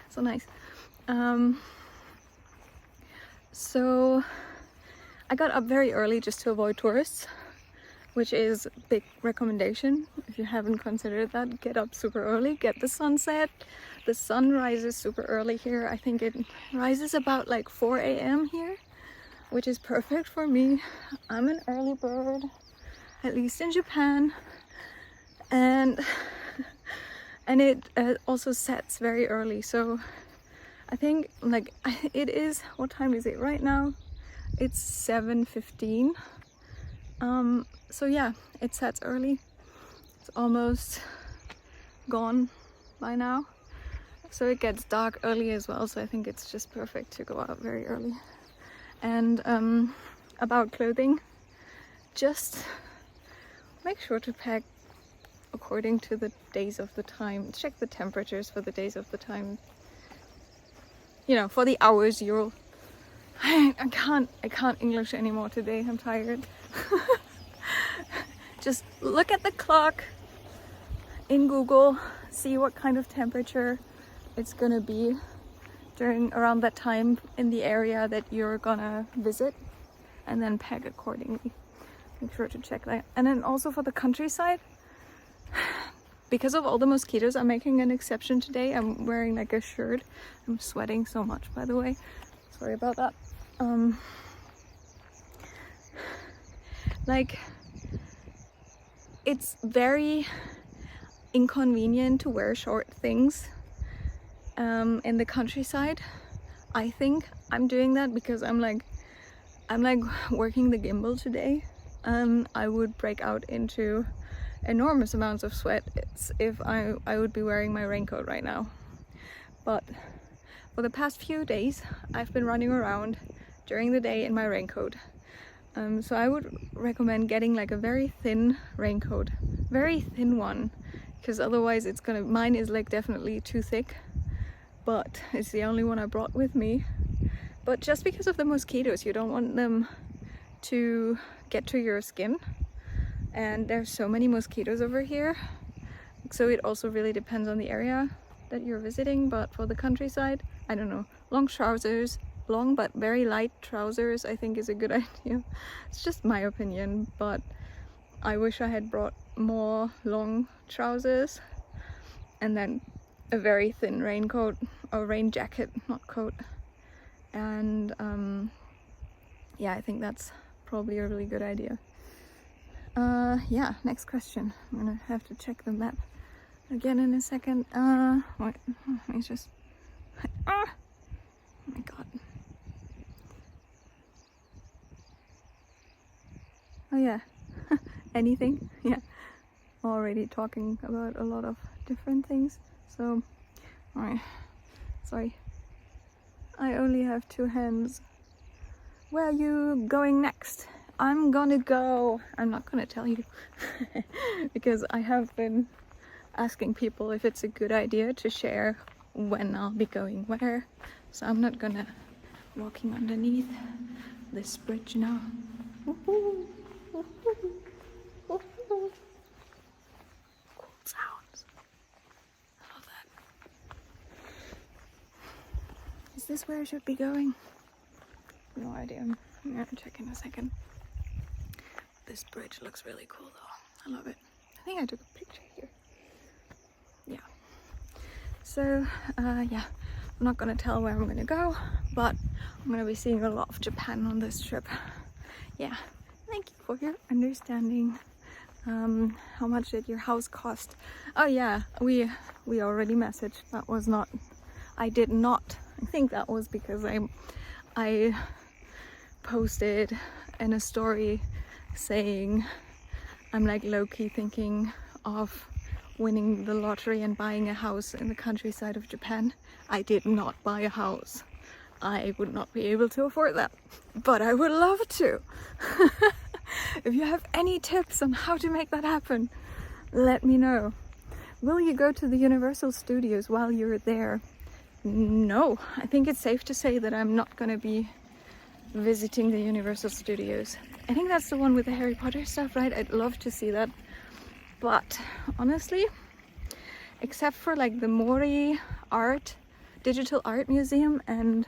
So nice. So I got up very early just to avoid tourists, which is a big recommendation. If you haven't considered that, get up super early, get the sunset. The sun rises super early here. I think it rises about like 4 a.m. here, which is perfect for me. I'm an early bird, at least in Japan. And it also sets very early. So I think like it is, what time is it right now? It's 7:15. So yeah, it sets early. It's almost gone by now. so it gets dark early as well, so I think it's just perfect to go out very early. And about clothing, just make sure to pack according to the days of the time. Check the temperatures for the days of the time, you know, for the hours you'll I can't English anymore today, I'm tired. Just look at the clock in Google, see what kind of temperature it's gonna be around that time in the area that you're gonna visit, and then pack accordingly. Make sure to check that. And then also for the countryside, because of all the mosquitoes, I'm making an exception today. I'm wearing like a shirt. I'm sweating so much, by the way. Sorry about that. Like, it's very inconvenient to wear short things in the countryside. I think I'm doing that because I'm like working the gimbal today, and I would break out into enormous amounts of sweat if I would be wearing my raincoat right now. But for the past few days I've been running around during the day in my raincoat, so I would recommend getting like a very thin raincoat, very thin one, because otherwise it's gonna, mine is like definitely too thick, but it's the only one I brought with me. But just because of the mosquitoes, you don't want them to get to your skin, and there's so many mosquitoes over here, so it also really depends on the area that you're visiting. But for the countryside, I don't know, long trousers, long but very light trousers, I think is a good idea. It's just my opinion, but I wish I had brought more long trousers and then a very thin raincoat or rain jacket, not coat. And yeah, I think that's probably a really good idea. Yeah, next question. I'm gonna have to check the map again in a second. Wait, let me just oh my god. Oh yeah. Anything? Yeah, already talking about a lot of different things, so alright, sorry, I only have 2 hands. Where are you going next? I'm not gonna tell you because I have been asking people if it's a good idea to share when I'll be going where, so I'm not gonna walking underneath this bridge now. Woohoo! Woohoo! Woohoo! Cool sounds. I love that. Is this where I should be going? No idea. I'm gonna check in a second. This bridge looks really cool though. I love it. I think I took a picture here. Yeah. So, yeah. I'm not gonna tell where I'm gonna go, but I'm gonna be seeing a lot of Japan on this trip. Yeah. Thank you for your understanding. How much did your house cost? Oh yeah, we already messaged. That was not, I did not. I think that was because I posted in a story saying I'm like low-key thinking of winning the lottery and buying a house in the countryside of Japan. I did not buy a house. I would not be able to afford that, but I would love to. If you have any tips on how to make that happen, let me know. Will you go to the Universal Studios while you're there? No, I think it's safe to say that I'm not gonna be visiting the Universal Studios. I think that's the one with the Harry Potter stuff, right? I'd love to see that. But honestly, except for like the Mori digital art museum and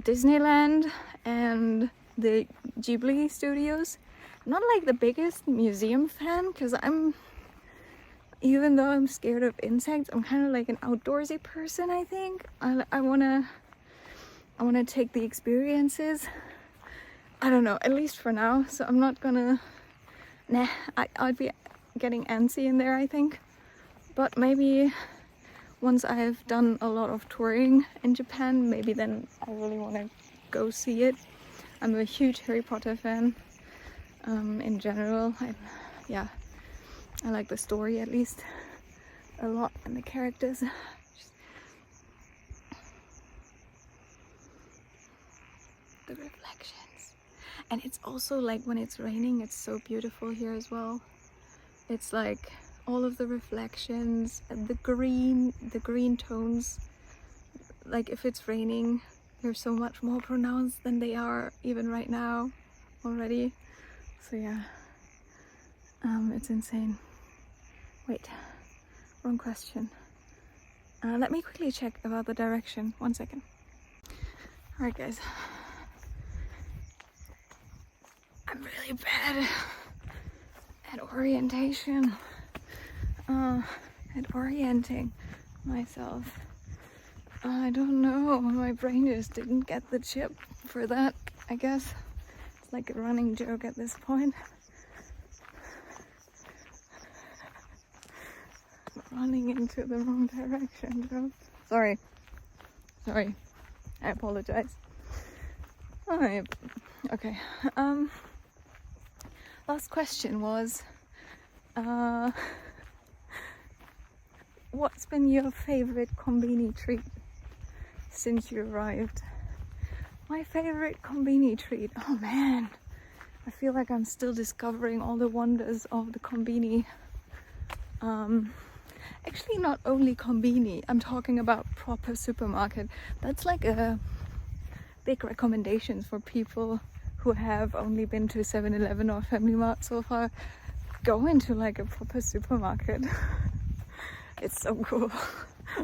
Disneyland and the Ghibli studios, I'm not like the biggest museum fan, because even though I'm scared of insects, I'm kind of like an outdoorsy person. I think I wanna take the experiences. I don't know, at least for now. So I'm not gonna, I'd be getting antsy in there, I think. But maybe once I've done a lot of touring in Japan, maybe then I really want to go see it. I'm a huge Harry Potter fan in general. I like the story at least a lot, and the characters. the reflections. And it's also like when it's raining, it's so beautiful here as well. It's like all of the reflections and the green tones. Like if it's raining, they're so much more pronounced than they are even right now already. So yeah, it's insane. Wait, wrong question. Let me quickly check about the direction. 1 second. Alright guys, I'm really bad at orientation, at orienting myself. I don't know, my brain just didn't get the chip for that, I guess. It's like a running joke at this point. Running into the wrong direction, Joe. Sorry, I apologize. Alright, okay. Last question was, what's been your favorite kombini treat since you arrived? My favorite kombini treat, oh man, I feel like I'm still discovering all the wonders of the kombini. Actually not only kombini, I'm talking about proper supermarket. That's like a big recommendation for people who have only been to 7-Eleven or Family Mart so far. Go into like a proper supermarket. It's so cool.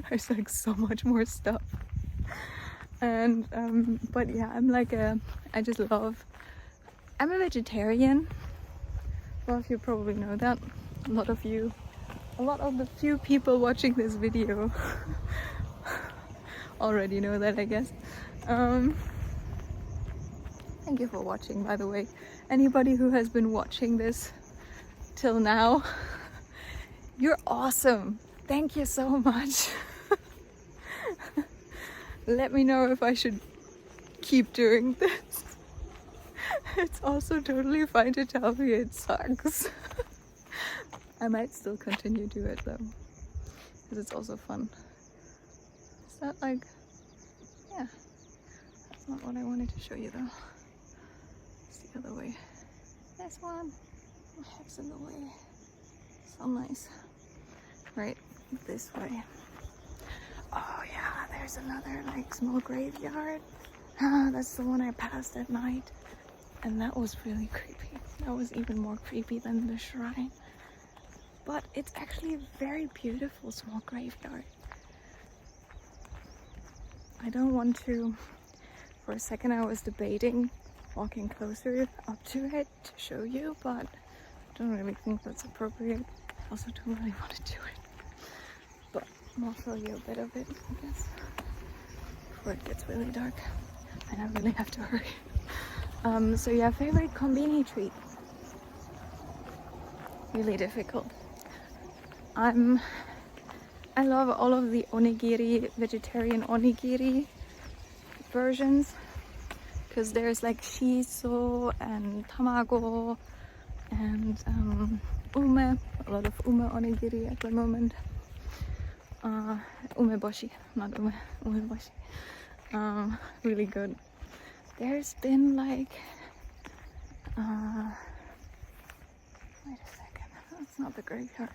There's like so much more stuff. And but yeah, I'm a vegetarian. A lot of you probably know that. A lot of the few people watching this video already know that, I guess. Thank you for watching, by the way. Anybody who has been watching this till now, you're awesome. Thank you so much. Let me know if I should keep doing this. It's also totally fine to tell me it sucks. I might still continue to do it though, because it's also fun. Is that like, yeah, that's not what I wanted to show you though. It's the other way. This one, my head's in the way. So nice. Right, this way. Oh yeah, there's another like small graveyard. That's the one I passed at night, and that was really creepy. That was even more creepy than the shrine. But it's actually a very beautiful small graveyard. I don't want to, for a second I was debating walking closer up to it to show you, but I don't really think that's appropriate. I also don't really want to do it. But I'll show you a bit of it, I guess, before it gets really dark and I really have to hurry. So yeah, favorite kombini treat. Really difficult. I love all of the onigiri, vegetarian onigiri versions, because there's like shiso and tamago and ume, a lot of ume onigiri at the moment. Umeboshi, not ume, umeboshi. Really good. There's been like, wait a second, that's not the graveyard.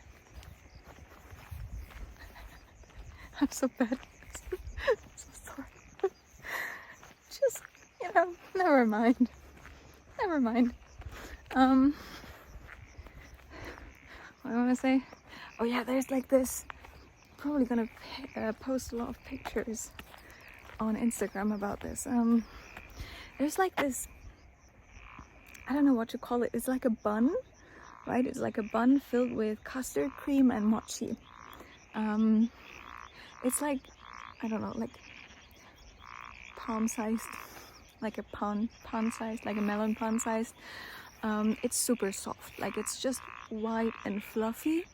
I'm so bad. So sorry. Just, never mind. Never mind. What do I want to say? Oh yeah, there's like this. Probably gonna post a lot of pictures on Instagram about this. There's like this. I don't know what to call it. It's like a bun, right? It's like a bun filled with custard cream and mochi. It's like, I don't know, like palm-sized, like a palm sized, like a melon palm sized. It's super soft, like it's just white and fluffy.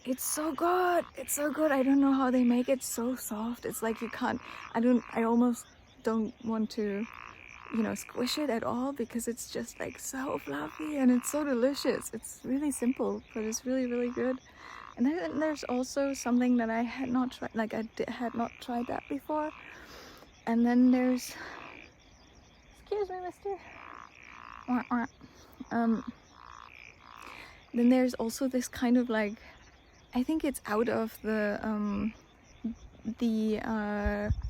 It's so good. It's so good. I don't know how they make it so soft. It's like you can't, I almost don't want to, squish it at all, because it's just like so fluffy and it's so delicious. It's really simple, but it's really, really good. And then there's also something that I had not tried, had not tried that before. And then there's Excuse me, mister. Wah, wah. Then there's also this kind of like, I think it's out of the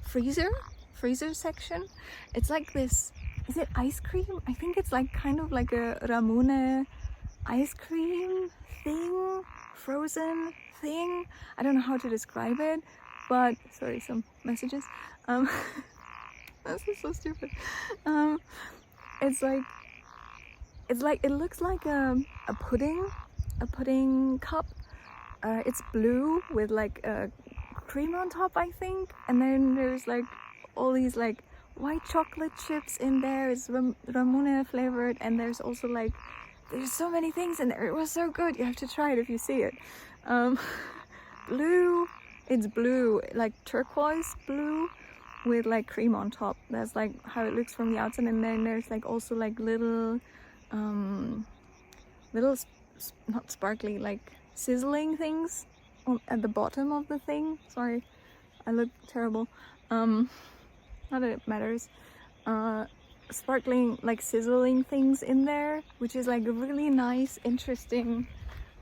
freezer section. It's like this, is it ice cream? I think it's like kind of like a ramune ice cream thing, frozen thing. I don't know how to describe it, but sorry, some messages. This is so stupid. It looks like a pudding cup. It's blue with like a cream on top, I think, and then there's like all these like white chocolate chips in there. It's ramune flavored, and there's also like, there's so many things in there. It was so good. You have to try it if you see it. Blue, it's blue, like turquoise blue with like cream on top. That's like how it looks from the outside. And then there's like also like little not sparkly, like sizzling things at the bottom of the thing. Sorry, I look terrible. Not that it matters. Sparkling, like sizzling things in there, which is like a really nice, interesting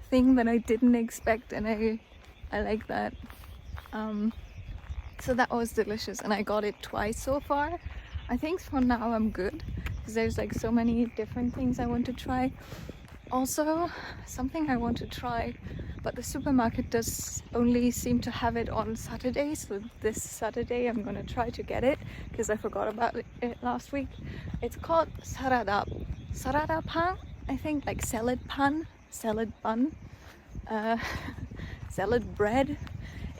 thing that I didn't expect, and I like that. So that was delicious, and I got it twice so far. I think for now I'm good, because there's like so many different things I want to try. Also, something I want to try, but the supermarket does only seem to have it on Saturdays. So this Saturday I'm gonna try to get it, because I forgot about it last week. It's called sarada pan, I think, like salad bun, salad bread.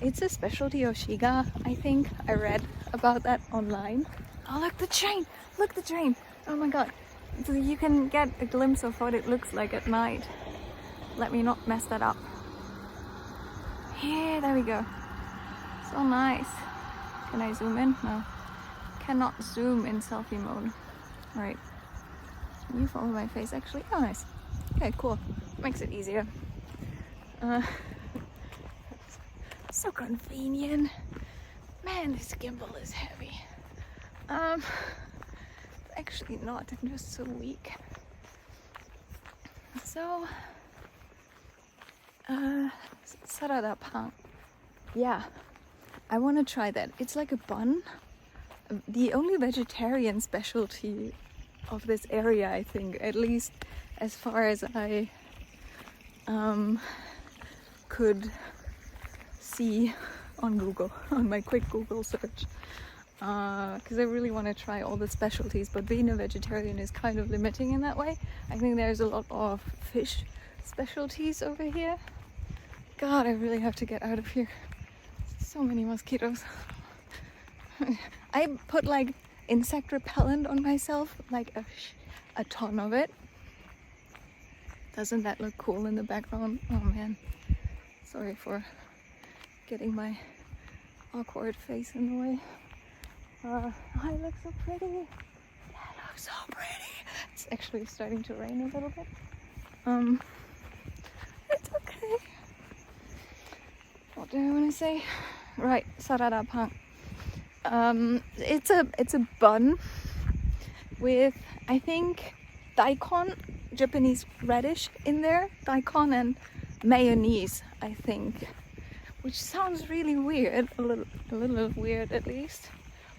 It's a specialty of Shiga, I think. I read about that online. Oh, look the train! Look the train! Oh my god. So you can get a glimpse of what it looks like at night. Let me not mess that up. Yeah, there we go. So nice. Can I zoom in? No. Cannot zoom in selfie mode. Alright. Can you follow my face actually? Oh, nice. Okay, cool. Makes it easier. So convenient. Man, this gimbal is heavy. Actually not, I'm just so weak. So, sarada pan. Yeah, I want to try that. It's like a bun. The only vegetarian specialty of this area, I think, at least as far as I could see on Google, on my quick Google search. Because I really want to try all the specialties, but being a vegetarian is kind of limiting in that way. I think there's a lot of fish specialties over here. God, I really have to get out of here. So many mosquitoes. I put like insect repellent on myself, like a ton of it. Doesn't that look cool in the background? Oh man, sorry for getting my awkward face in the way. I look so pretty. Yeah, I look so pretty. It's actually starting to rain a little bit. It's okay. What do I want to say? Right, sarada pan. It's a bun with, I think, daikon, Japanese radish in there, daikon and mayonnaise, I think, which sounds really weird, a little weird at least.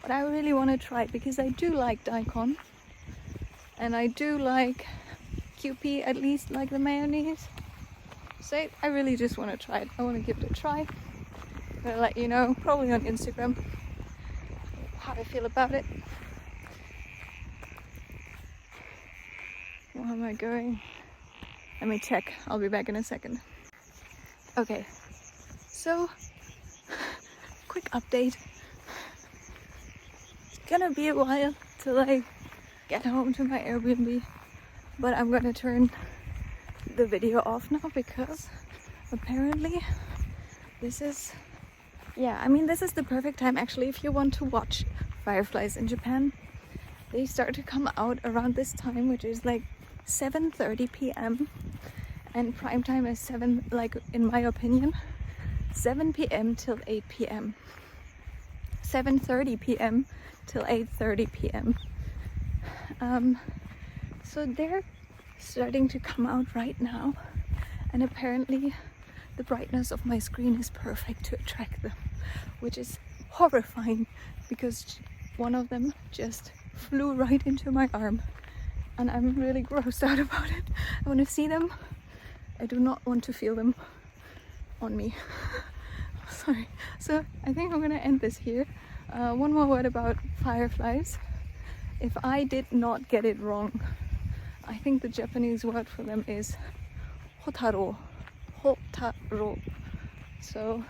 But I really want to try it because I do like daikon, and I do like QP, at least like the mayonnaise. So I really just want to try it. I want to give it a try. I'm gonna let you know, probably on Instagram, how I feel about it. Where am I going? Let me check. I'll be back in a second. Okay, so quick update. Gonna be a while till I get home to my Airbnb, but I'm gonna turn the video off now because apparently this is the perfect time actually if you want to watch fireflies in Japan. They start to come out around this time, which is like 7:30 p.m. and prime time is 7, like in my opinion, 7 p.m. till 8 p.m. 7:30 p.m. till 8:30 p.m. So they're starting to come out right now, and apparently the brightness of my screen is perfect to attract them, which is horrifying because one of them just flew right into my arm and I'm really grossed out about it. I want to see them. I do not want to feel them on me. Sorry. So I think I'm gonna end this here. One more word about fireflies. If I did not get it wrong, I think the Japanese word for them is hotaro. Hotaro. So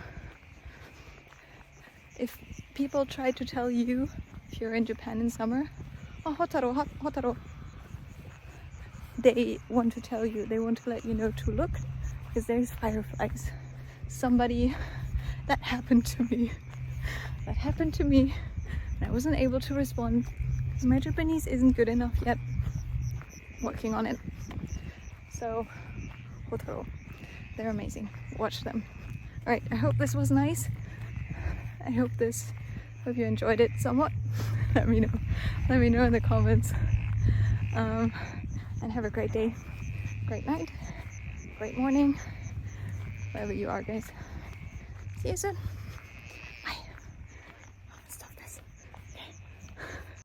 if people try to tell you, if you're in Japan in summer, oh, hotaro, hotaro, they want to tell you, they want to let you know to look, because there's fireflies. That happened to me, and I wasn't able to respond because my Japanese isn't good enough yet. Working on it. So, hotaro, they're amazing. Watch them. Alright, I hope this was nice. Hope you enjoyed it somewhat. Let me know in the comments. And have a great day, great night, great morning, wherever you are, guys. See you soon.